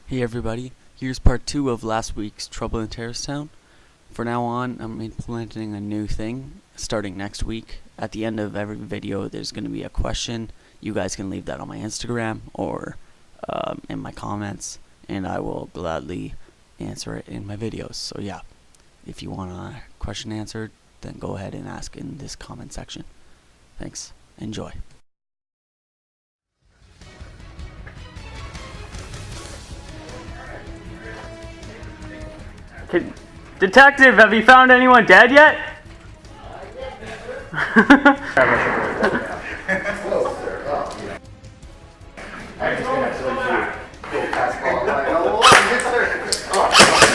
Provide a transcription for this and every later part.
Hey everybody, here's part 2 of last week's Trouble in Terrace Town. For now on, I'm implementing a new thing starting next week. At the end of every video, there's going to be a question. You guys can leave that on my Instagram or in my comments, and I will gladly answer it in my videos. So yeah, if you want a question answered, then go ahead and ask in this comment section. Thanks. Enjoy. Detective, have you found anyone dead yet?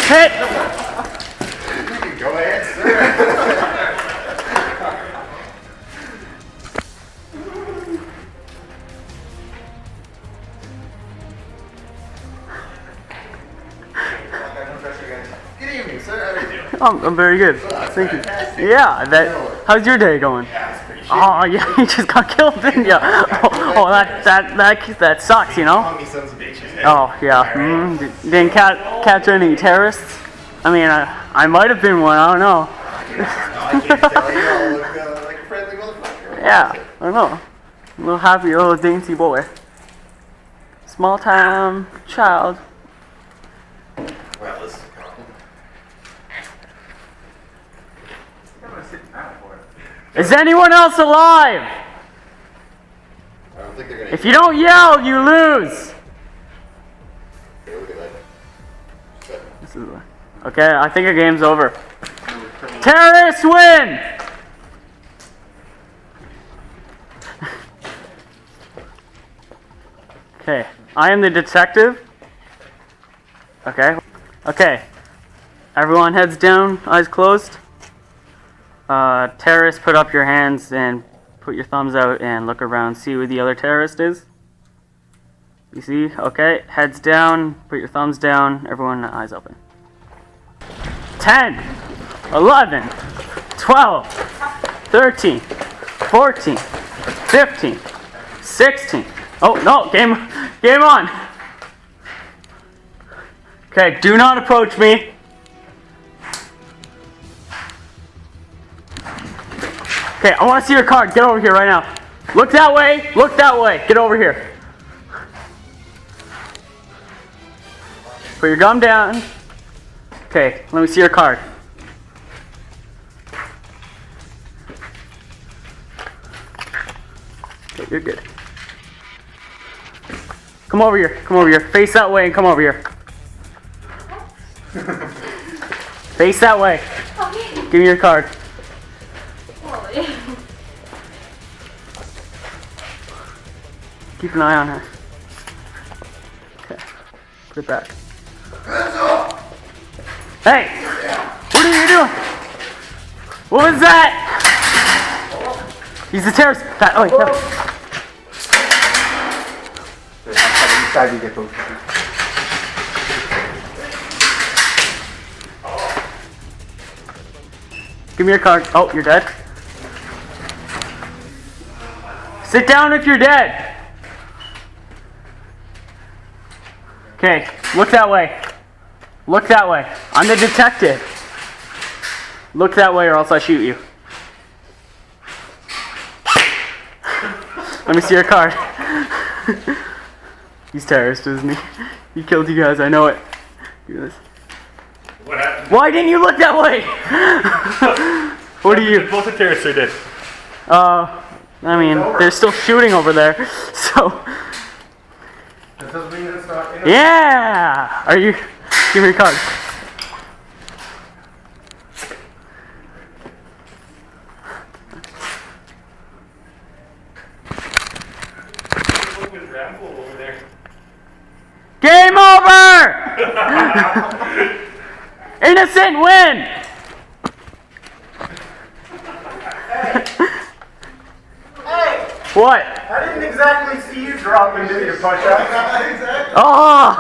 Hit! Go ahead, sir. Good evening, sir. How are you doing? I'm very good. Thank you. Yeah, how's your day going? Yeah, it's pretty shit. Oh, yeah, you just got killed, didn't you? Oh, that sucks, you know? Call me sons of bitches. Oh, yeah. Didn't catch any terrorists? I mean, I might have been one, I don't know. No, I can't tell you. I look like a friendly motherfucker. Yeah, I don't know. A little happy little dainty boy. Small town child. Well, this is common. I'm gonna sit down for it. Is anyone else alive? I don't think they're gonna. If you don't yell, you lose. Okay, look at that. This is okay, I think the game's over. Terrorists win! Okay, I am the detective. Okay. Everyone heads down, eyes closed. Terrorists, put up your hands and put your thumbs out and look around, see who the other terrorist is. You see? Okay, heads down, put your thumbs down, everyone eyes open. 10, 11, 12, 13, 14, 15, 16. Oh, no, game on. Okay, do not approach me. Okay, I want to see your card. Get over here right now. Look that way. Look that way. Get over here. Put your gum down. Okay, let me see your card. Okay, you're good. Come over here. Come over here. Face that way and come over here. Face that way. Okay. Give me your card. Holy. Keep an eye on her. Okay. Put it back. Hey! What are you doing? What was that? He's a terrorist. Give me your card. Oh, you're dead. Sit down if you're dead. Okay, look that way. Look that way. I'm the detective. Look that way or else I shoot you. Let me see your card. He's terrorist, isn't he? He killed you guys, I know it. Do this. What happened? Why didn't you look that way? What are you? Both the terrorists are dead. I mean, they're still shooting over there, so. That doesn't mean it's not. Yeah! Are you? Give me your card. Game over! Innocent win! Hey! What? I didn't exactly see you drop into your push-up. Exactly. Oh!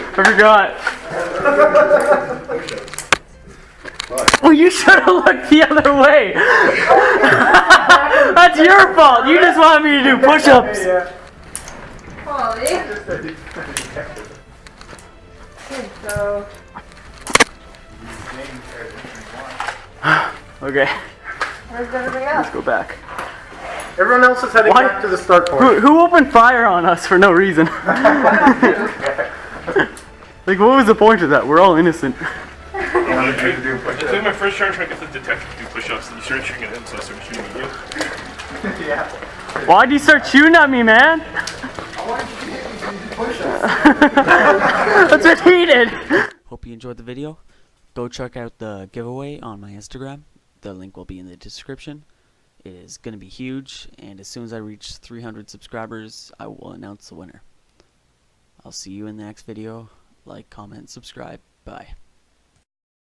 I forgot. Well, you should have looked the other way. That's your fault. You just wanted me to do push-ups. Holy. So, Okay, where's everything let's else? go back. Everyone else is heading Why- back to the start point. Who opened fire on us for no reason? Like, what was the point of that? We're all innocent. It's like my first try trying to get the detective to do push-ups, and you started shooting at him, so I started shooting at you. Yeah. Why'd you start shooting at me, man? I wanted you to hit me so you could push us. That's what he did. Hope you enjoyed the video. Go check out the giveaway on my Instagram. The link will be in the description. It is going to be huge, and as soon as I reach 300 subscribers, I will announce the winner. I'll see you in the next video. Like, comment, subscribe. Bye.